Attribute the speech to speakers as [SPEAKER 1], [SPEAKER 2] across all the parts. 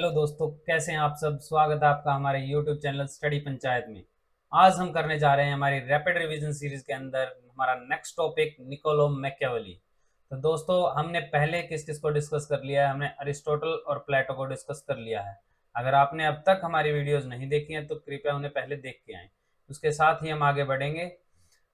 [SPEAKER 1] Hello दोस्तों, कैसे हैं आप सब। स्वागत है आपका हमारे YouTube चैनल स्टडी पंचायत में। आज हम करने जा रहे हैं हमारी रैपिड रिवीजन सीरीज के अंदर हमारा नेक्स्ट टॉपिक निकोलो मैकियावेली। तो दोस्तों, हमने पहले किस किस को डिस्कस कर लिया है। हमने अरिस्टोटल और प्लेटो को डिस्कस कर लिया है। अगर आपने अब तक हमारी वीडियोज नहीं देखी हैं तो कृपया उन्हें पहले देख के आएँ। उसके साथ ही हम आगे बढ़ेंगे।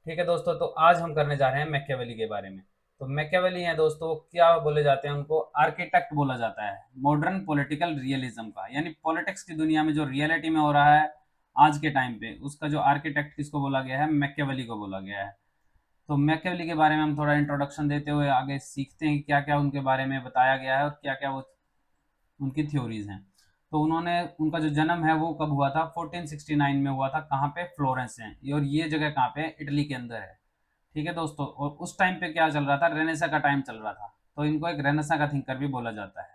[SPEAKER 1] ठीक है दोस्तों, तो आज हम करने जा रहे हैं मैकियावेली के बारे में। तो मैकियावेली हैं दोस्तों, क्या बोले जाते हैं उनको, आर्किटेक्ट बोला जाता है मॉडर्न पॉलिटिकल रियलिज्म का। यानी पॉलिटिक्स की दुनिया में जो रियलिटी में हो रहा है आज के टाइम पे, उसका जो आर्किटेक्ट किसको बोला गया है, मैकियावेली को बोला गया है। तो मैकियावेली के बारे में हम थोड़ा इंट्रोडक्शन देते हुए आगे सीखते हैं कि क्या क्या उनके बारे में बताया गया है और क्या क्या वो उनकी थ्योरीज हैं। तो उन्होंने उनका जो जन्म है वो कब हुआ था, 1469 में हुआ था। कहाँ पे, फ्लोरेंस में। और ये जगह कहाँ पे है, इटली के अंदर है। ठीक है दोस्तों, और उस टाइम पे क्या चल रहा था, रेनेसा का टाइम चल रहा था। तो इनको एक रेनेसा का थिंकर भी बोला जाता है।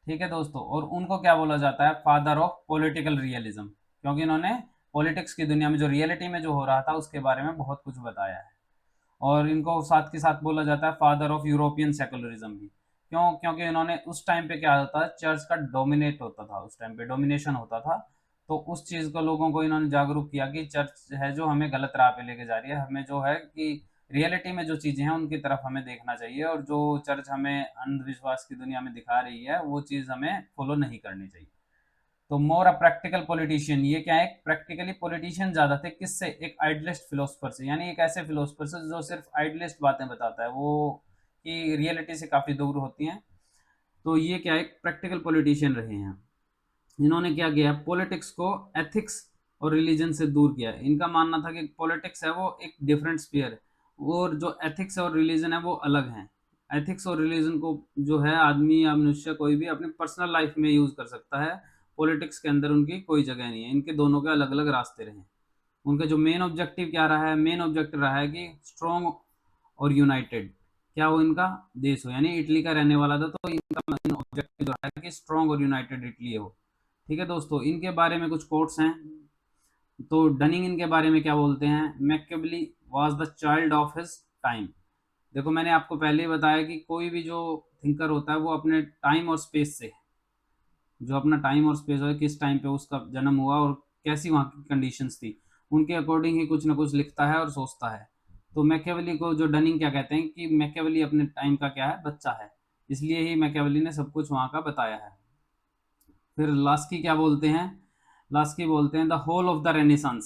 [SPEAKER 1] ठीक है दोस्तों, और उनको क्या बोला जाता है, फादर ऑफ पॉलिटिकल रियलिज्म, क्योंकि इन्होंने पॉलिटिक्स की दुनिया में जो रियलिटी में जो हो रहा था उसके बारे में बहुत कुछ बताया है। और इनको साथ के साथ बोला जाता है फादर ऑफ यूरोपियन सेकुलरिज्म भी। क्यों? क्योंकि इन्होंने उस टाइम पे क्या होता है, चर्च का डोमिनेट होता था, उस टाइम पे डोमिनेशन होता था। तो उस चीज़ को लोगों को इन्होंने जागरूक किया कि चर्च है जो हमें गलत राह पे लेके जा रही है। हमें जो है कि रियलिटी में जो चीज़ें हैं उनकी तरफ हमें देखना चाहिए, और जो चर्च हमें अंधविश्वास की दुनिया में दिखा रही है वो चीज़ हमें फॉलो नहीं करनी चाहिए। तो मोर अ प्रैक्टिकल पॉलिटिशियन, ये क्या है, एक प्रैक्टिकली पॉलिटिशियन ज्यादा थे। किससे? एक आइडलिस्ट फिलोसफर से। यानी एक ऐसे फिलोसफर से जो सिर्फ आइडलिस्ट बातें बताता है, वो कि रियलिटी से काफी दूर होती हैं। तो ये क्या है, एक प्रैक्टिकल पॉलिटिशियन रहे हैं। इन्होंने क्या किया, पॉलिटिक्स को एथिक्स और रिलीजन से दूर किया है। इनका मानना था कि पॉलिटिक्स है वो एक डिफरेंट स्पीयर है, और जो एथिक्स और रिलीजन है वो अलग है। एथिक्स और रिलीजन को जो है आदमी या मनुष्य कोई भी अपनी पर्सनल लाइफ में यूज कर सकता है। पॉलिटिक्स के अंदर उनकी कोई जगह नहीं है। इनके दोनों के अलग अलग रास्ते रहे। उनका जो मेन ऑब्जेक्टिव क्या रहा है, मेन ऑब्जेक्टिव रहा है कि स्ट्रॉन्ग और यूनाइटेड, क्या वो इनका देश हो। यानी इटली का रहने वाला था, तो इनका मेन ऑब्जेक्टिव जो है कि स्ट्रॉन्ग और यूनाइटेड इटली हो। ठीक है दोस्तों, इनके बारे में कुछ कोट्स हैं। तो डनिंग इनके बारे में क्या बोलते हैं, Machiavelli was the child of his time. देखो, मैंने आपको पहले ही बताया कि कोई भी जो थिंकर होता है वो अपने टाइम और स्पेस से, जो अपना टाइम और स्पेस है, किस टाइम पे उसका जन्म हुआ और कैसी वहाँ की कंडीशंस थी, उनके अकॉर्डिंग ही कुछ ना कुछ लिखता है और सोचता है। तो मैकियावेली को जो डनिंग क्या कहते हैं कि मैकियावेली अपने टाइम का क्या है, बच्चा है। इसलिए ही मैकियावेली ने सब कुछ वहाँ का बताया है। फिर लास्की क्या बोलते हैं, लास्की बोलते हैं the whole of the renaissance,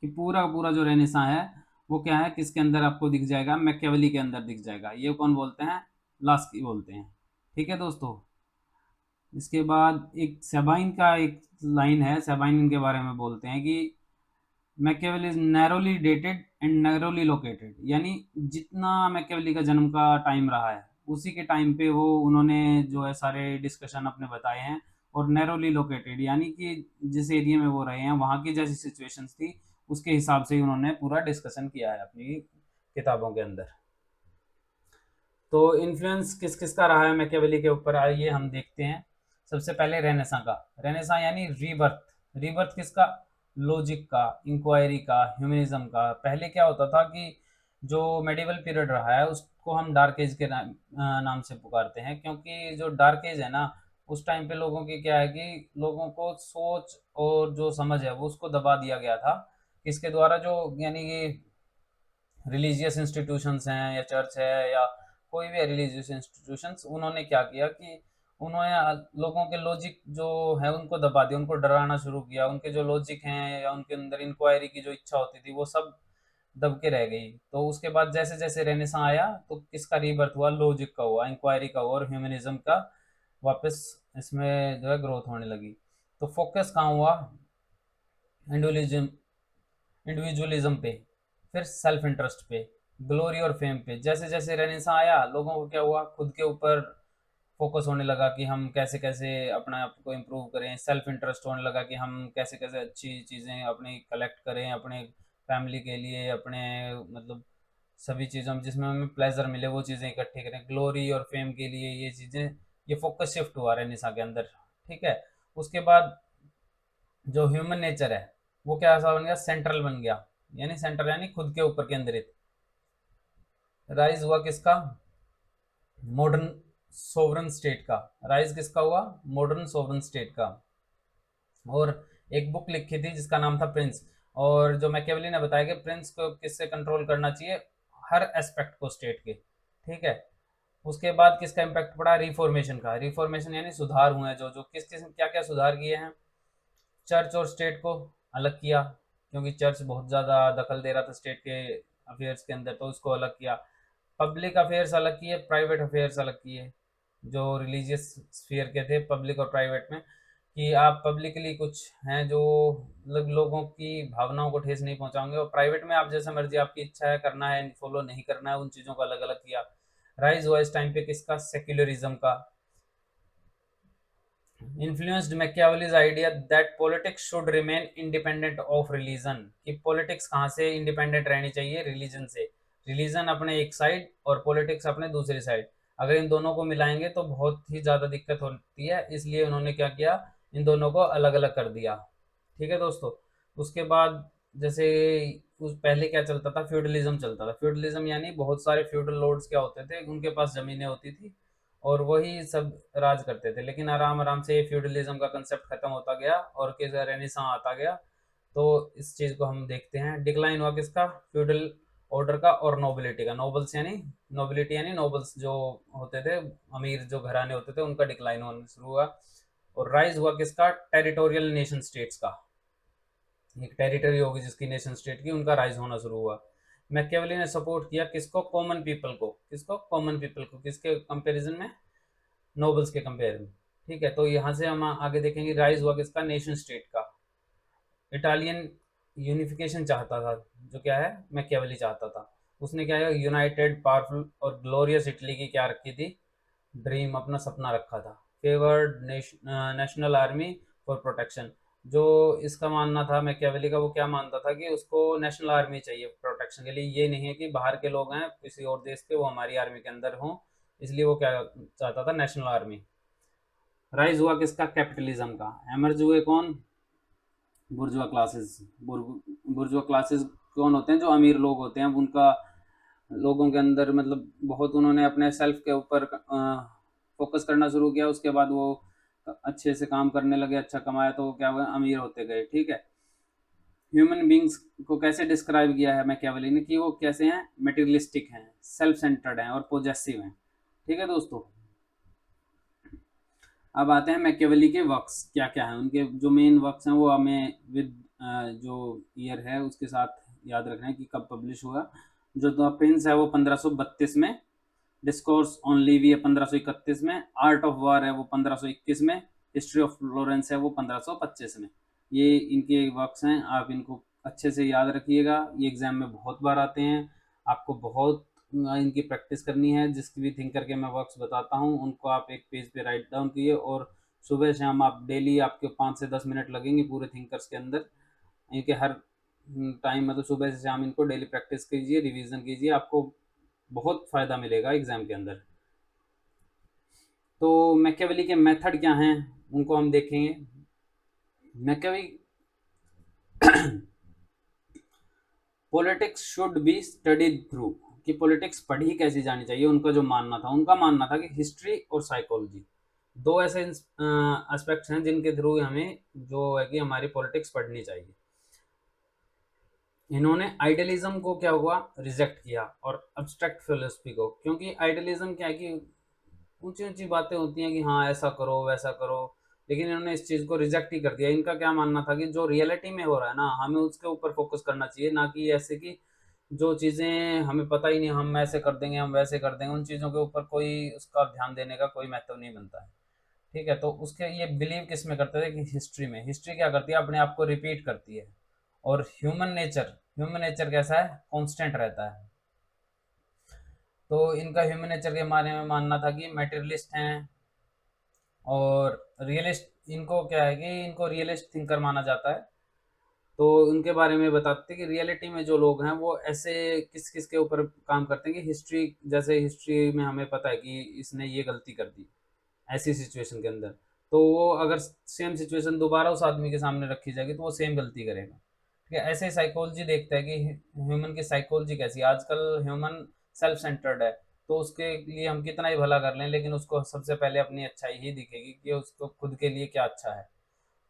[SPEAKER 1] कि पूरा का पूरा जो रेनेसा है वो क्या है, किसके अंदर आपको दिख जाएगा, मैकियावेली के अंदर दिख जाएगा। ये कौन बोलते हैं, लास्की बोलते हैं। ठीक है दोस्तों, इसके बाद एक सेबाइन का एक लाइन है, सेबाइन इनके बारे में बोलते हैं कि Machiavelli is narrowly dated and narrowly located. यानी जितना मैकियावेली का जन्म का टाइम रहा है उसी के टाइम पे वो उन्होंने जो है सारे डिस्कशन अपने बताए हैं। और नैरोली लोकेटेड यानी कि जिस एरिया में वो रहे हैं वहाँ की जैसी सिचुएशंस थी उसके हिसाब से ही उन्होंने पूरा डिस्कशन किया है अपनी किताबों के अंदर। तो इन्फ्लुएंस किस किस का रहा है मैकियावेली के ऊपर, आइए हम देखते हैं। सबसे पहले रेनेसा का। रेनेसा यानी रीबर्थ। रीबर्थ किसका, लॉजिक का, इंक्वायरी का, ह्यूमनिज्म का। पहले क्या होता था कि जो मेडिवल पीरियड रहा है उसको हम डार्क एज के नाम से पुकारते हैं, क्योंकि जो डार्क एज है ना, उस टाइम पे लोगों की क्या है कि लोगों को सोच और जो समझ है वो उसको दबा दिया गया था। किसके द्वारा, जो यानी कि रिलीजियस इंस्टीट्यूशंस हैं या चर्च है या कोई भी रिलीजियस इंस्टीट्यूशंस, उन्होंने क्या किया कि उन्होंने लोगों के लॉजिक जो है उनको दबा दिया, उनको डराना शुरू किया। उनके जो लॉजिक हैं या उनके अंदर इंक्वायरी की जो इच्छा होती थी वो सब दब के रह गई। तो उसके बाद जैसे जैसे रेनेसा आया तो किसका रीबर्थ हुआ, लॉजिक का हुआ, इंक्वायरी का हुआ, और ह्यूमनिज्म का वापस इसमें जो है ग्रोथ होने लगी। तो फोकस कहाँ हुआ, इंडिविजुअलिज्म, इंडिविजुअलिज्म पे, फिर सेल्फ इंटरेस्ट पे, ग्लोरी और फेम पे। जैसे जैसे रेनेसा आया लोगों को क्या हुआ, खुद के ऊपर फोकस होने लगा कि हम कैसे कैसे अपने आप को इम्प्रूव करें। सेल्फ इंटरेस्ट होने लगा कि हम कैसे कैसे अच्छी चीज़ें अपनी कलेक्ट करें अपने फैमिली के लिए, अपने मतलब सभी चीज़ों में जिसमें हमें प्लेजर मिले वो चीज़ें इकट्ठी करें। ग्लोरी और फेम के लिए ये चीज़ें, ये फोकस शिफ्ट हुआ रेनेसा के अंदर। ठीक है, उसके बाद जो ह्यूमन नेचर है वो क्या ऐसा बन गया, सेंट्रल बन गया। यानी सेंटर यानी खुद के ऊपर केंद्रित। राइज हुआ किसका, मॉडर्न सोवरन स्टेट का, राइज किसका हुआ, मॉडर्न सोवरन स्टेट का। और एक बुक लिखी थी जिसका नाम था प्रिंस, और जो मैकियावेली ने बताया कि प्रिंस को किससे कंट्रोल करना चाहिए, हर एस्पेक्ट को स्टेट के, ठीक है। उसके बाद किसका इम्पैक्ट पड़ा, रिफॉर्मेशन का। रिफॉर्मेशन यानी सुधार हुए हैं, जो जो किस किस क्या क्या सुधार किए हैं। चर्च और स्टेट को अलग किया, क्योंकि चर्च बहुत ज़्यादा दखल दे रहा था स्टेट के अफेयर्स के अंदर, तो उसको अलग किया। पब्लिक अफेयर्स अलग किए, प्राइवेट अफेयर्स अलग किए, जो रिलीजियस स्फीयर के थे पब्लिक और प्राइवेट में, कि आप पब्लिकली कुछ हैं जो लोगों की भावनाओं को ठेस नहीं पहुंचाओगे, और प्राइवेट में आप जैसा मर्जी आपकी इच्छा है करना है फॉलो नहीं करना है, उन चीज़ों को अलग अलग किया। राइज हुआ इस टाइम पे किसका, सेक्युलरिज्म का। Influenced Machiavelli's idea that politics should remain independent of religion, कि पॉलिटिक्स कहाँ से इंडिपेंडेंट रहनी चाहिए, रिलीजन से। रिलीजन अपने एक साइड और पॉलिटिक्स अपने दूसरी साइड, अगर इन दोनों को मिलाएंगे तो बहुत ही ज़्यादा दिक्कत होती है, इसलिए उन्होंने क्या किया, इन दोनों को अलग अलग कर दिया। ठीक है दोस्तों। उसके बाद जैसे उस पहले क्या चलता था, फ्यूडलिज्म चलता था। फ्यूडलिज्म यानी बहुत सारे फ्यूडल लॉर्ड्स क्या होते थे, उनके पास ज़मीनें होती थी और वही सब राज करते थे, लेकिन आराम आराम से फ्यूडलिज्म का कंसेप्ट खत्म होता गया और किस रेनेसां आता गया। तो इस चीज़ को हम देखते हैं, डिक्लाइन हुआ किसका, फ्यूडल ऑर्डर का और नोबिलिटी का। नोबल्स यानी नोबिलिटी यानी नोबल्स जो होते थे, अमीर जो घराने होते थे, उनका डिक्लाइन होना शुरू हुआ। और राइज हुआ किसका, टेरिटोरियल नेशन स्टेट्स का। एक टेरिटरी होगी जिसकी नेशन स्टेट की, उनका राइज होना शुरू हुआ। मैकियावेली ने सपोर्ट किया किसको, कॉमन पीपल को। किसको, कॉमन पीपल को, किसके कंपैरिजन में, नोबल्स के कंपेयर में। ठीक है, तो यहाँ से हम आगे देखेंगे, राइज हुआ किसका, नेशन स्टेट का। इटालियन यूनिफिकेशन चाहता था, जो क्या है, मैकियावेली चाहता था। उसने क्या है, यूनाइटेड पावरफुल और ग्लोरियस इटली की क्या रखी थी, ड्रीम, अपना सपना रखा था। Favoured national army for protection, जो इसका मानना था मैकियावेली का, वो क्या मानता था कि उसको नेशनल आर्मी चाहिए प्रोटेक्शन के लिए, ये नहीं है कि बाहर के लोग हैं किसी और देश के वो हमारी आर्मी के अंदर हों, इसलिए वो क्या चाहता था, नेशनल आर्मी। राइज हुआ किसका, कैपिटलिज्म का। एमर्ज हुए कौन, बुर्जुआ क्लासेस। बुर्जुआ क्लासेस कौन होते हैं, जो अमीर लोग होते हैं, उनका लोगों के अंदर मतलब बहुत उन्होंने अपने सेल्फ के ऊपर फोकस करना शुरू किया, उसके बाद वो अच्छे से काम करने लगे, अच्छा कमाया, तो क्या हुआ, अमीर होते गए। ठीक है। ह्यूमन बींग्स को कैसे डिस्क्राइब किया है मैकियावेली ने, कि वो कैसे हैं, मटेरियलिस्टिक हैं, सेल्फ सेंटर्ड हैं और पॉजेसिव हैं। ठीक है दोस्तों। अब आते हैं मैकियावेली के वर्क्स क्या क्या हैं, उनके जो मेन वर्क्स हैं वो हमें विद जो ईयर है उसके साथ याद रखना है कि कब पब्लिश हुआ। जो द प्रिंस है वो 1532 में, डिस्कोर्स ऑन लीवी है 1531 में, आर्ट ऑफ वार है वो 1521 में, हिस्ट्री ऑफ फ्लोरेंस है वो 1525 में। ये इनके वर्क्स हैं, आप इनको अच्छे से याद रखिएगा, ये एग्जाम में बहुत बार आते हैं। आपको बहुत इनकी प्रैक्टिस करनी है। जिसकी भी थिंकर के मैं वर्क्स बताता हूँ उनको आप एक पेज पे राइट डाउन कीजिए, और सुबह शाम आप डेली, आपके 5 से 10 मिनट लगेंगे पूरे थिंकर्स के अंदर। इनके हर टाइम मतलब सुबह से शाम इनको डेली प्रैक्टिस कीजिए, रिवीजन कीजिए, आपको बहुत फ़ायदा मिलेगा एग्ज़ाम के अंदर। तो मैकियावेली के मेथड क्या हैं उनको हम देखेंगे। Machiavelli politics should be studied through, कि पॉलिटिक्स पढ़ी कैसी जानी चाहिए। उनका जो मानना था, उनका मानना था कि हिस्ट्री और साइकोलॉजी दो ऐसे एस्पेक्ट्स हैं जिनके थ्रू हमें जो है कि हमारी पॉलिटिक्स पढ़नी चाहिए। इन्होंने आइडियलिज्म को क्या हुआ, रिजेक्ट किया, और अब्स्ट्रैक्ट फिलोसफी को, क्योंकि आइडियलिज्म क्या है कि ऊंची ऊंची बातें होती हैं कि हाँ ऐसा करो वैसा करो, लेकिन इन्होंने इस चीज़ को रिजेक्ट ही कर दिया। इनका क्या मानना था कि जो रियलिटी में हो रहा है ना, हमें उसके ऊपर फोकस करना चाहिए, ना कि ऐसे कि जो चीज़ें हमें पता ही नहीं, हम ऐसे कर देंगे हम वैसे कर देंगे, उन चीज़ों के ऊपर कोई उसका ध्यान देने का कोई महत्व नहीं बनता है। ठीक है, तो उसके ये बिलीव किस में करते थे कि हिस्ट्री में। हिस्ट्री क्या करती है, अपने आप को रिपीट करती है। और ह्यूमन नेचर कैसा है, कांस्टेंट रहता है। तो इनका ह्यूमन नेचर के बारे में मानना था कि मेटेरियलिस्ट हैं और रियलिस्ट। इनको क्या है कि इनको रियलिस्ट थिंकर माना जाता है। तो उनके बारे में बताते हैं कि रियलिटी में जो लोग हैं वो ऐसे किस किस के ऊपर काम करते हैं कि हिस्ट्री, जैसे हिस्ट्री में हमें पता है कि इसने ये गलती कर दी ऐसी सिचुएशन के अंदर, तो वो अगर सेम सिचुएशन दोबारा उस आदमी के सामने रखी जाएगी तो वो सेम गलती करेगा। ठीक है, ऐसे साइकोलॉजी देखता है कि ह्यूमन की साइकोलॉजी कैसी है। आजकल ह्यूमन सेल्फ सेंटर्ड है, तो उसके लिए हम कितना ही भला कर लें, लेकिन उसको सबसे पहले अपनी अच्छाई ही दिखेगी कि उसको खुद के लिए क्या अच्छा है।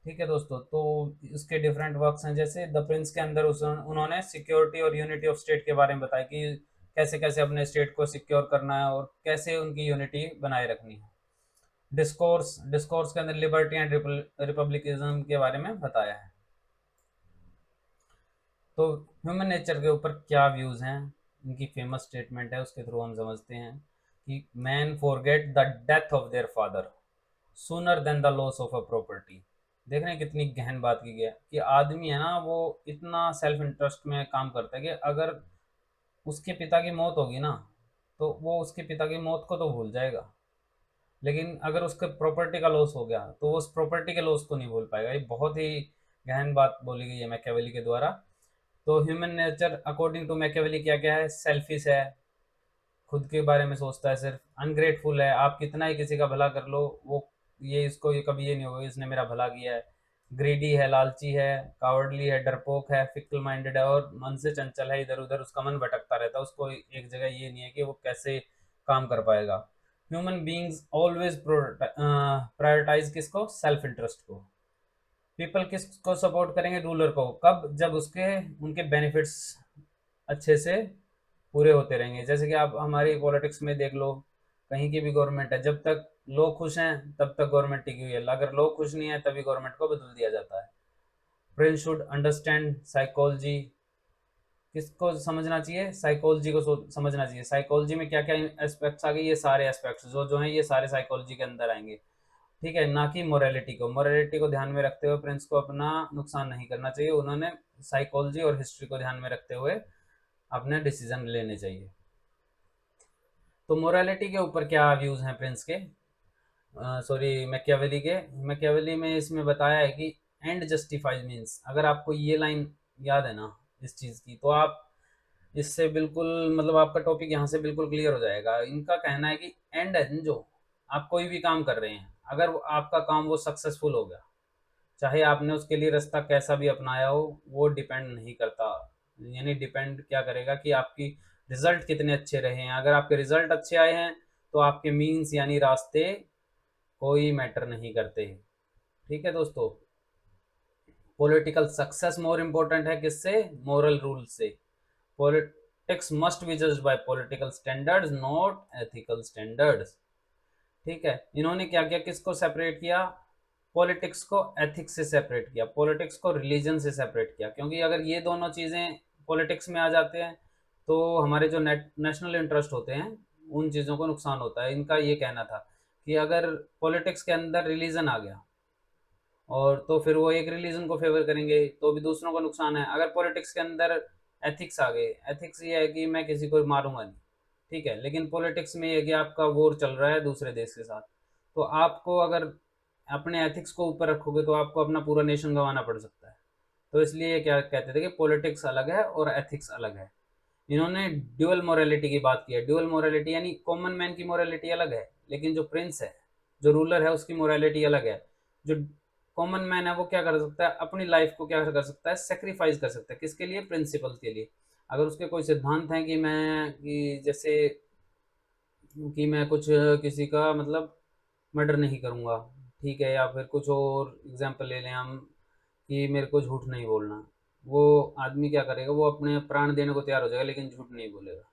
[SPEAKER 1] ठीक है दोस्तों, तो इसके डिफरेंट वर्क्स हैं, जैसे द प्रिंस के अंदर उन्होंने सिक्योरिटी और यूनिटी ऑफ स्टेट के बारे में बताया कि कैसे कैसे अपने स्टेट को सिक्योर करना है और कैसे उनकी यूनिटी बनाए रखनी है। डिस्कोर्स डिस्कोर्स के अंदर लिबर्टी एंड रिपब्लिकिज्म के बारे में बताया है। तो ह्यूमन नेचर के ऊपर क्या व्यूज हैं, इनकी फेमस स्टेटमेंट है, उसके थ्रू हम समझते हैं कि man forget the death of their father sooner than the loss of a property. देख रहे हैं कितनी गहन बात की गई है कि आदमी है ना, वो इतना सेल्फ इंटरेस्ट में काम करता है कि अगर उसके पिता की मौत होगी ना, तो वो उसके पिता की मौत को तो भूल जाएगा, लेकिन अगर उसके प्रॉपर्टी का लॉस हो गया तो वो उस प्रॉपर्टी के लॉस को नहीं भूल पाएगा। ये बहुत ही गहन बात बोली गई है मैकियावेली के द्वारा। तो human nature according to Machiavelli क्या क्या है? सेल्फिश है, खुद के बारे में सोचता है सिर्फ। अनग्रेटफुल है, आप कितना ही किसी का भला कर लो, वो ये इसको ये कभी ये नहीं होगा इसने मेरा भला किया है। ग्रीडी है, लालची है। कावर्डली है, डरपोक है। फिकल माइंडेड है और मन से चंचल है, इधर उधर उसका मन भटकता रहता है, उसको एक जगह ये नहीं है कि वो कैसे काम कर पाएगा। ह्यूमन बींग्स ऑलवेज प्रायोरिटाइज किसको? सेल्फ इंटरेस्ट को। पीपल किसको सपोर्ट करेंगे? रूलर को। कब? जब उसके उनके बेनिफिट्स अच्छे से पूरे होते रहेंगे। जैसे कि आप हमारी पॉलिटिक्स में देख लो, कहीं की भी गवर्नमेंट है, जब तक लोग खुश हैं तब तक गवर्नमेंट टिकी हुई है, अगर लोग खुश नहीं है तभी गवर्नमेंट को बदल दिया जाता है। Prince should understand psychology. किसको समझना चाहिए? साइकोलॉजी को समझना चाहिए। साइकोलॉजी में क्या क्या एस्पेक्ट्स आ गए? ये सारे एस्पेक्ट्स जो जो हैं ये सारे साइकोलॉजी के अंदर आएंगे। ठीक है, ना कि मोरालिटी को। मोरालिटी को ध्यान में रखते हुए प्रिंस को अपना नुकसान नहीं करना चाहिए, उन्होंने साइकोलॉजी और हिस्ट्री को ध्यान में रखते हुए अपने डिसीजन लेने चाहिए। तो मोरालिटी के ऊपर क्या व्यूज हैं प्रिंस के, सॉरी मैकियावेली के? मैकियावेली में इसमें बताया है कि एंड जस्टिफाइज मीन्स, अगर आपको ये लाइन याद है ना इस चीज़ की, तो आप इससे बिल्कुल मतलब आपका टॉपिक यहाँ से बिल्कुल क्लियर हो जाएगा। इनका कहना है कि एंड है जो, आप कोई भी काम कर रहे हैं, अगर आपका काम वो सक्सेसफुल हो गया, चाहे आपने उसके लिए रास्ता कैसा भी अपनाया हो, वो डिपेंड नहीं करता। यानी डिपेंड क्या करेगा कि आपकी रिजल्ट कितने अच्छे रहे हैं। अगर आपके रिजल्ट अच्छे आए हैं तो आपके मीन्स यानी रास्ते कोई मैटर नहीं करते। ठीक है दोस्तों, पॉलिटिकल सक्सेस मोर इम्पोर्टेंट है किससे? मोरल रूल से। Politics must be judged bye political standards not ethical standards. ठीक है, इन्होंने क्या किया? किसको सेपरेट किया? पॉलिटिक्स को एथिक्स से सेपरेट किया, पॉलिटिक्स को रिलीजन से सेपरेट किया। क्योंकि अगर ये दोनों चीज़ें पॉलिटिक्स में आ जाते हैं तो हमारे जो नेशनल इंटरेस्ट होते हैं उन चीज़ों को नुकसान होता है। इनका ये कहना था कि अगर पॉलिटिक्स के अंदर रिलीजन आ गया और तो फिर वो एक रिलीजन को फेवर करेंगे तो भी दूसरों को नुकसान है। अगर पॉलिटिक्स के अंदर एथिक्स आ गए, एथिक्स ये है कि मैं किसी को मारूंगा नहीं, ठीक है, लेकिन पॉलिटिक्स में ये कि आपका वॉर चल रहा है दूसरे देश के साथ, तो आपको अगर अपने एथिक्स को ऊपर रखोगे तो आपको अपना पूरा नेशन गंवाना पड़ सकता है। तो इसलिए क्या कहते थे कि पॉलिटिक्स अलग है और एथिक्स अलग है। इन्होंने ड्यूअल मोरालिटी की बात की है। ड्यूअल मोरालिटी यानी कॉमन मैन की मोरालिटी अलग है, लेकिन जो प्रिंस है, जो रूलर है, उसकी मोरालिटी अलग है। जो कॉमन मैन है वो क्या कर सकता है? अपनी लाइफ को क्या कर सकता है? सेक्रीफाइस कर सकता है। किसके लिए? प्रिंसिपल के लिए। अगर उसके कोई सिद्धांत हैं कि जैसे कि मैं कुछ किसी का मतलब मर्डर नहीं करूँगा, ठीक है, या फिर कुछ और एग्जांपल ले लें हम कि मेरे को झूठ नहीं बोलना, वो आदमी क्या करेगा? वो अपने प्राण देने को तैयार हो जाएगा लेकिन झूठ नहीं बोलेगा।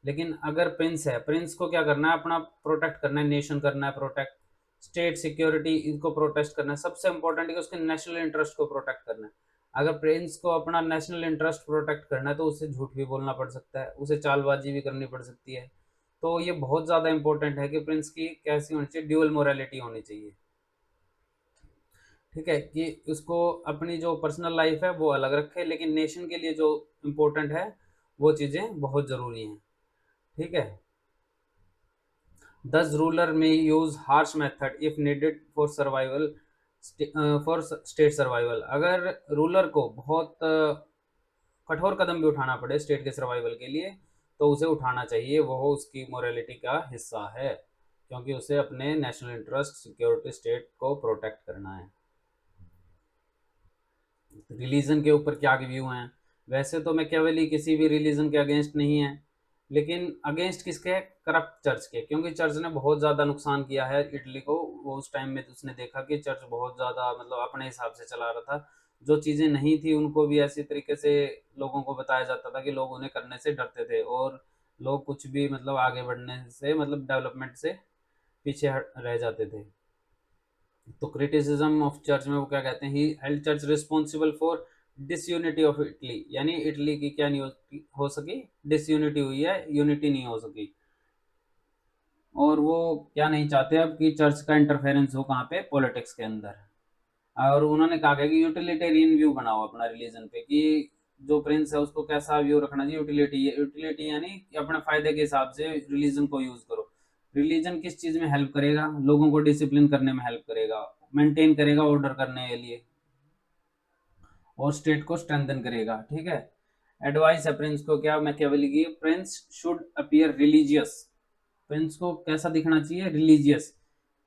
[SPEAKER 1] लेकिन अगर प्रिंस है, प्रिंस को क्या करना है? अपना प्रोटेक्ट करना है, नेशन करना है प्रोटेक्ट, स्टेट सिक्योरिटी इनको प्रोटेक्ट करना है। सबसे इंपॉर्टेंट है कि उसके नेशनल इंटरेस्ट को प्रोटेक्ट करना है। अगर प्रिंस को अपना नेशनल इंटरेस्ट प्रोटेक्ट करना है तो उसे झूठ भी बोलना पड़ सकता है, उसे चालबाजी भी करनी पड़ सकती है। तो ये बहुत ज़्यादा इंपॉर्टेंट है कि प्रिंस की कैसी होनी चाहिए? ड्यूअल मोरालिटी होनी चाहिए। ठीक है, कि उसको अपनी जो पर्सनल लाइफ है वो अलग रखे, लेकिन नेशन के लिए जो इम्पोर्टेंट है वो चीज़ें बहुत ज़रूरी हैं। ठीक है, दस रूलर में use harsh method if needed for survival, for state survival. अगर रूलर को बहुत कठोर कदम भी उठाना पड़े स्टेट के सर्वाइवल के लिए तो उसे उठाना चाहिए, वो उसकी मोरालिटी का हिस्सा है, क्योंकि उसे अपने नेशनल इंटरेस्ट, सिक्योरिटी, स्टेट को प्रोटेक्ट करना है। रिलीजन के ऊपर क्या व्यू हैं? वैसे तो मैकियावेली किसी भी रिलीजन के अगेंस्ट नहीं है, लेकिन अगेंस्ट किसके? करप्ट चर्च के, क्योंकि चर्च ने बहुत ज़्यादा नुकसान किया है इटली को। वो उस टाइम में उसने देखा कि चर्च बहुत ज़्यादा मतलब अपने हिसाब से चला रहा था, जो चीज़ें नहीं थी उनको भी ऐसी तरीके से लोगों को बताया जाता था कि लोग उन्हें करने से डरते थे, और लोग कुछ भी मतलब आगे बढ़ने से मतलब डेवलपमेंट से पीछे रह जाते थे। तो क्रिटिसिज्म ऑफ चर्च में वो क्या कहते हैं, he held church responsible for disunity of Italy, यानी इटली की क्या नहीं हो सकी, डिसयूनिटी हुई है, यूनिटी नहीं हो सकी। और वो क्या नहीं चाहते अब कि चर्च का इंटरफेरेंस हो कहाँ पे? पॉलिटिक्स के अंदर। और उन्होंने कहा कि यूटिलिटेरियन व्यू बनाओ अपना रिलीजन पे, कि जो प्रिंस है उसको कैसा व्यू रखना चाहिए? यूटिलिटी, यूटिलिटी यानी कि अपने फायदे के हिसाब से रिलीजन को यूज करो। रिलीजन किस चीज में हेल्प करेगा? लोगों को डिसिप्लिन करने में हेल्प करेगा, मेंटेन करेगा ऑर्डर करने के लिए, और स्टेट को स्ट्रेंथन करेगा। ठीक है। एडवाइस है प्रिंस को क्या मैकियावेली की? Prince should appear religious, Prince को कैसा दिखना चाहिए? Religious,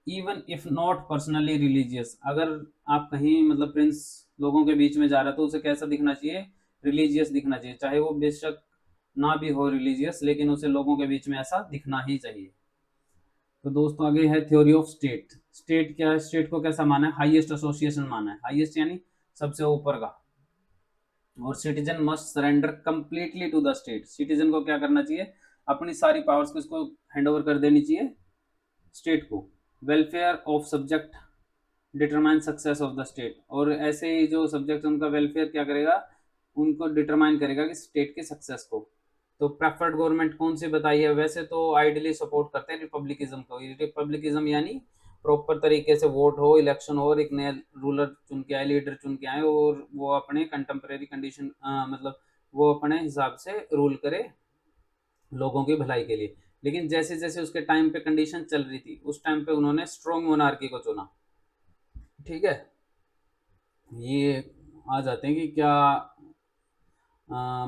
[SPEAKER 1] even if not personally religious. अगर आप कहीं मतलब प्रिंस लोगों के बीच में जा रहा है तो उसे कैसा दिखना चाहिए? रिलीजियस दिखना चाहिए, चाहे वो बेशक ना भी हो रिलीजियस, लेकिन उसे लोगों के बीच में ऐसा दिखना ही चाहिए। तो दोस्तों आगे है थ्योरी ऑफ स्टेट। स्टेट क्या है? स्टेट को कैसा माना है? हाईएस्ट एसोसिएशन माना है, हाईएस्ट यानी सबसे ऊपर का। और citizen must surrender completely to the state, citizen को क्या करना चाहिए? अपनी सारी पावर्स को इसको हैंड ओवर कर देनी चाहिए स्टेट को। Welfare of subject determine success of the state, और ऐसे ही जो सब्जेक्ट उनका वेलफेयर क्या करेगा? उनको डिटरमाइन करेगा कि स्टेट के सक्सेस को। तो प्रेफर्ड गवर्नमेंट कौन सी बताई है? वैसे तो आइडियली सपोर्ट करते हैं रिपब्लिकिज्म को। रिपब्लिकिज्म यानी प्रॉपर तरीके से वोट हो, इलेक्शन हो, और एक नया रूलर चुन के आए, लीडर चुन के आए, और वो अपने कंटेम्प्रेरी कंडीशन मतलब वो अपने हिसाब से रूल करे लोगों की भलाई के लिए। लेकिन जैसे जैसे उसके टाइम पे कंडीशन चल रही थी, उस टाइम पे उन्होंने स्ट्रॉन्ग मोनार्की को चुना। ठीक है। ये आ जाते हैं कि क्या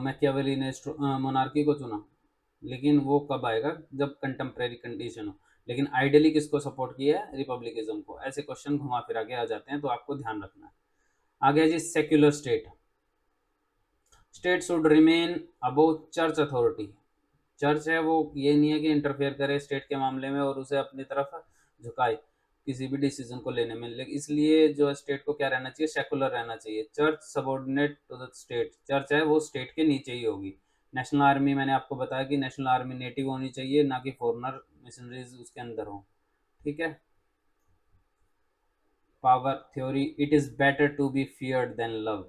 [SPEAKER 1] मैकियावेली ने मोनार्की को चुना, लेकिन वो कब आएगा? जब कंटेम्प्रेरी कंडीशन हो। लेकिन आइडियली किसको सपोर्ट किया है? रिपब्लिकिज्म को। ऐसे क्वेश्चन घुमा फिरा के आ जाते हैं, तो आपको ध्यान रखना है। आगे जी secular state. State should remain above church authority. Church है वो ये नहीं है कि इंटरफेयर करे स्टेट के मामले में और उसे अपनी तरफ झुकाए किसी भी डिसीजन को लेने में। लेकिन इसलिए जो स्टेट को क्या रहना चाहिए? सेकुलर रहना चाहिए। Church subordinate to the state, church है वो स्टेट के नीचे ही होगी। नेशनल आर्मी, मैंने आपको बताया कि नेशनल आर्मी नेटिव होनी चाहिए, ना कि फॉरनर मिशनरीज उसके अंदर हो। ठीक है। Power theory, it is better to be feared than love.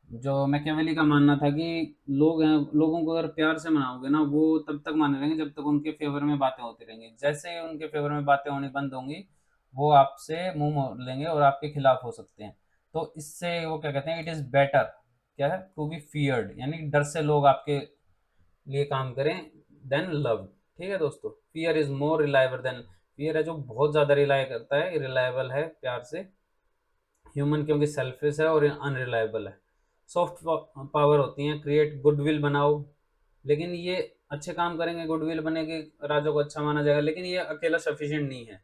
[SPEAKER 1] जो मैकियावेली का मानना था कि लोग हैं, लोगों को अगर प्यार से मनाओगे ना, वो तब तक माने रहेंगे जब तक उनके फेवर में बातें होती रहेंगी। जैसे ही उनके फेवर में बातें होनी बंद होंगी, वो आपसे मुंह मोड़ लेंगे और आपके खिलाफ हो सकते हैं। तो इससे वो क्या कहते हैं? इट इज़ बेटर, क्या है? टू बी फियर्ड, यानी डर से लोग आपके लिए काम करें, देन लव। ठीक है दोस्तों। Fear is more reliable then, fear है जो बहुत ज़्यादा रिलाय करता है, रिलायबल है प्यार से। ह्यूमन क्योंकि सेल्फिश है और अनरिलायबल है। सॉफ्ट पावर होती हैं क्रिएट गुडविल बनाओ, लेकिन ये अच्छे काम करेंगे, गुडविल बनेगी, राजा को अच्छा माना जाएगा, लेकिन ये अकेला सफिशिएंट नहीं है।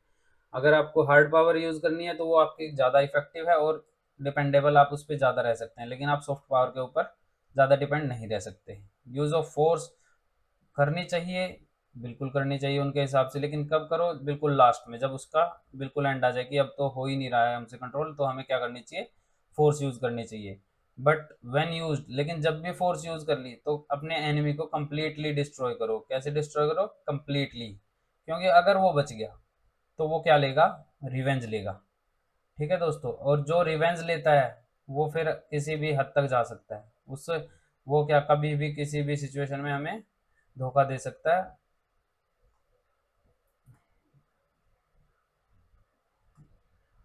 [SPEAKER 1] अगर आपको हार्ड पावर यूज करनी है तो वो आपकी ज़्यादा इफेक्टिव है और डिपेंडेबल, आप उस पर ज़्यादा रह सकते हैं, लेकिन आप सॉफ्ट पावर के ऊपर ज़्यादा डिपेंड नहीं रह सकते। यूज ऑफ फोर्स करनी चाहिए, बिल्कुल करनी चाहिए उनके हिसाब से, लेकिन कब करो? बिल्कुल लास्ट में, जब उसका बिल्कुल एंड आ जाए कि अब तो हो ही नहीं रहा है हमसे कंट्रोल, तो हमें क्या करनी चाहिए? फोर्स यूज करनी चाहिए। बट व्हेन यूज्ड, लेकिन जब भी फोर्स यूज कर ली तो अपने एनिमी को कंप्लीटली डिस्ट्रॉय करो। कैसे डिस्ट्रॉय करो? कंप्लीटली, क्योंकि अगर वो बच गया तो वो क्या लेगा? रिवेंज लेगा। ठीक है दोस्तों। और जो रिवेंज लेता है वो फिर किसी भी हद तक जा सकता है, उससे वो क्या कभी भी किसी भी सिचुएशन में हमें धोखा दे सकता है।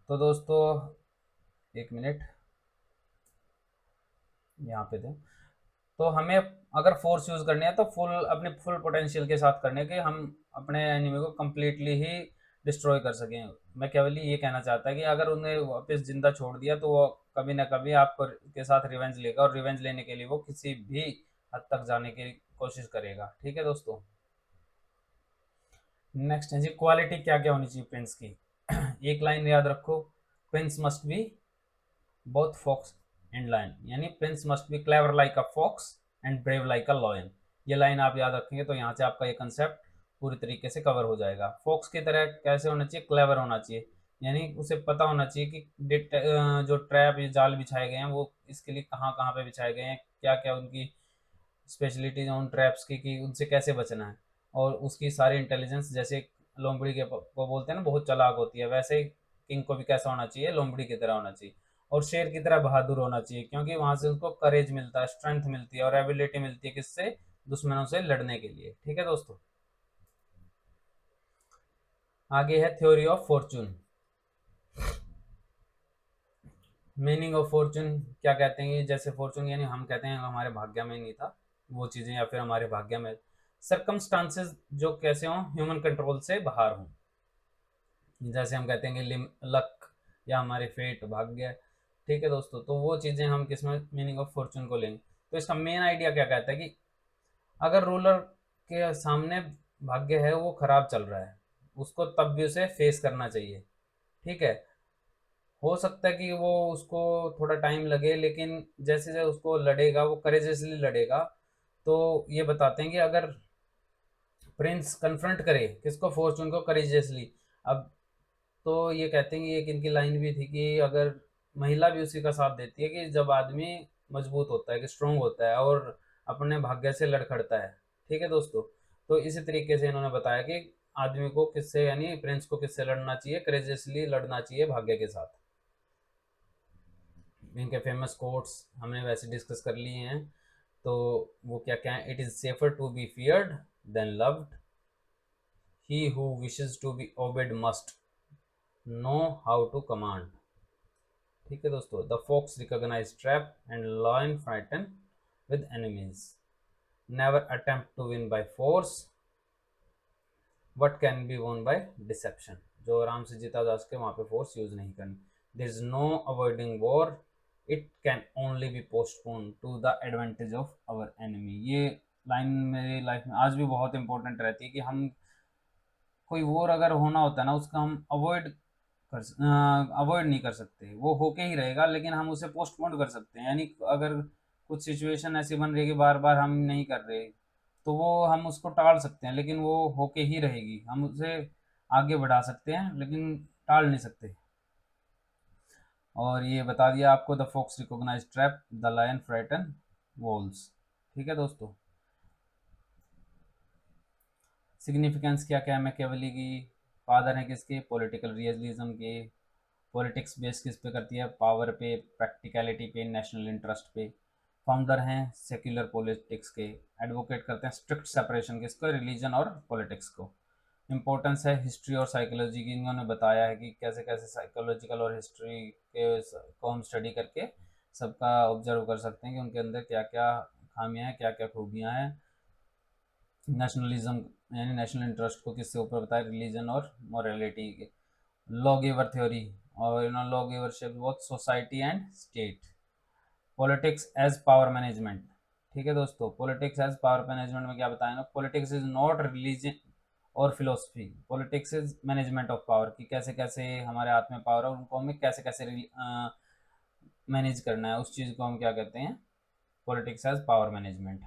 [SPEAKER 1] तो दोस्तों एक मिनट यहाँ पे दें। तो हमें अगर फोर्स यूज करनी है तो फुल अपने फुल पोटेंशियल के साथ करने के, हम अपने एनिमी को कंप्लीटली ही डिस्ट्रॉय कर सकें। मैं केवल ये कहना चाहता है कि अगर उन्हें वापस जिंदा छोड़ दिया तो वो कभी ना कभी आपको के साथ रिवेंज लेगा, और रिवेंज लेने के लिए वो किसी भी हद तक जाने की कोशिश करेगा। ठीक है दोस्तों। नेक्स्ट है जी क्वालिटी क्या क्या होनी चाहिए प्रिंस की। एक लाइन याद रखो, prince must be both fox and lion, यानी prince must be clever like a fox and brave like a lion. ये लाइन आप याद रखेंगे तो यहाँ से आपका ये कंसेप्ट पूरी तरीके से कवर हो जाएगा। फॉक्स की तरह कैसे होना चाहिए, क्लेवर होना चाहिए, यानी उसे पता होना चाहिए कि जो ट्रैप या जाल बिछाए गए हैं वो इसके लिए कहाँ कहाँ पे बिछाए गए हैं, क्या क्या उनकी स्पेशलिटीज हैं उन ट्रैप्स की कि उनसे कैसे बचना है। और उसकी सारी इंटेलिजेंस, जैसे लोमड़ी के को बोलते हैं ना बहुत चालाक होती है, वैसे ही किंग को भी कैसा होना चाहिए, लोमड़ी की तरह होना चाहिए और शेर की तरह बहादुर होना चाहिए, क्योंकि वहां से उसको करेज मिलता है, स्ट्रेंथ मिलती है और एबिलिटी मिलती है किससे, दुश्मनों से लड़ने के लिए। ठीक है दोस्तों, आगे है theory of Fortune. Meaning of Fortune क्या कहते हैं, जैसे फॉर्चून यानी हम कहते हैं हमारे भाग्य में नहीं था वो चीज़ें, या फिर हमारे भाग्य में सरकमस्टांसेस जो कैसे हों, ह्यूमन कंट्रोल से बाहर हों, जैसे हम कहते हैं कि लक या हमारे फेट, भाग्य। ठीक है दोस्तों, तो वो चीज़ें हम किस में मीनिंग ऑफ फॉर्चून को लेंगे। तो इसका मेन आइडिया क्या कहता है कि अगर रूलर के सामने भाग्य है वो खराब चल रहा है, उसको तब भी उसे फेस करना चाहिए। ठीक है, हो सकता है कि वो उसको थोड़ा टाइम लगे, लेकिन जैसे जैसे उसको लड़ेगा, वो करेजियसली लड़ेगा। तो ये बताते हैं कि अगर प्रिंस कन्फ्रंट करे किसको, फॉर्चून को, करेजियसली, अब तो ये कहते हैं कि एक इनकी लाइन भी थी कि अगर महिला भी उसी का साथ देती है कि जब आदमी मजबूत होता है, कि स्ट्रोंग होता है और अपने भाग्य से लड़खड़ता है। ठीक है दोस्तों, तो इसी तरीके से इन्होंने बताया कि आदमी को किससे, यानी प्रिंस को किससे लड़ना चाहिए, करेजियसली लड़ना चाहिए भाग्य के साथ। इनके फेमस कोट्स हमने वैसे डिस्कस कर लिए हैं, तो वो क्या क्या है, it is safer to be feared than loved, he who wishes to be obeyed must know how to command. ठीक है दोस्तों, the fox recognise trap and lion frighten with enemies, never attempt to win by force what can be won by deception, जो आराम से जीता जा सके वहाँ पे फोर्स यूज नहीं करनी। There is no avoiding war, it can only be postpone to the advantage of our enemy. ये लाइन मेरी लाइफ में आज भी बहुत इंपॉर्टेंट रहती है कि हम कोई वॉर अगर होना होता है ना, उसका हम अवॉइड नहीं कर सकते, वो होके ही रहेगा, लेकिन हम उसे पोस्टपोन कर सकते हैं। यानी अगर कुछ सिचुएशन ऐसी बन रही है कि बार बार हम नहीं कर रहे, तो वो हम उसको टाल सकते हैं, लेकिन वो होके ही रहेगी, हम उसे आगे बढ़ा सकते हैं लेकिन टाल नहीं सकते। और ये बता दिया आपको, the fox recognise trap, the lion frighten walls. ठीक है दोस्तों, सिग्निफिकेंस क्या क्या है मैकियावेली की, फादर है किसके, पॉलिटिकल रियलिज्म के, पॉलिटिक्स बेस किस पे करती है, पावर पे, प्रैक्टिकलिटी पे, नेशनल इंटरेस्ट पे। फाउंडर हैं सेक्युलर पॉलिटिक्स के, एडवोकेट करते हैं स्ट्रिक्ट सेपरेशन किसको, रिलीजन और पॉलिटिक्स को। इम्पोर्टेंस है हिस्ट्री और साइकोलॉजी की, इन्होंने बताया है कि कैसे कैसे साइकोलॉजिकल और हिस्ट्री के को हम स्टडी करके सबका ऑब्जर्व कर सकते हैं कि उनके अंदर क्या क्या खामियां हैं, क्या क्या खूबियां हैं। नेशनलिज्म यानी नेशनल इंटरेस्ट को किससे ऊपर बताया, रिलीजन और मॉरलिटी के। लॉ गिवर थ्योरी, और law giver shape both society and state. Politics as power management. ठीक है दोस्तों, पॉलिटिक्स एज पावर मैनेजमेंट में क्या बताया ना, पॉलिटिक्स इज नॉट रिलीजन और philosophy, politics is management of power, कि कैसे कैसे हमारे हाथ में पावर है उनको हमें कैसे कैसे मैनेज करना है, उस चीज़ को हम क्या कहते हैं, politics as power management.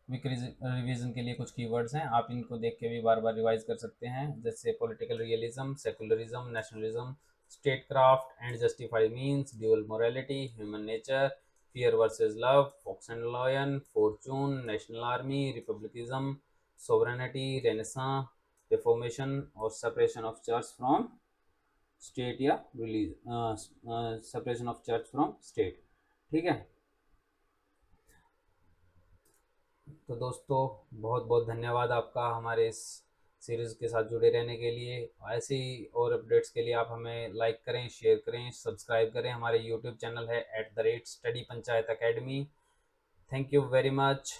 [SPEAKER 1] Quick revision के लिए कुछ कीवर्ड्स हैं, आप इनको देख के भी बार बार रिवाइज कर सकते हैं, जैसे political realism, secularism, nationalism, statecraft and justified means, dual morality, human nature, fear versus love, fox and lion, fortune, national army, republicism, sovereignty, renaissance, reformation और separation of church from state या release, separation of church from state. ठीक है, तो दोस्तों बहुत बहुत धन्यवाद आपका हमारे इस सीरीज़ के साथ जुड़े रहने के लिए। ऐसे ही और अपडेट्स के लिए आप हमें लाइक करें, शेयर करें, सब्सक्राइब करें। हमारे यूट्यूब चैनल है @study panchayat academy. Thank you very much.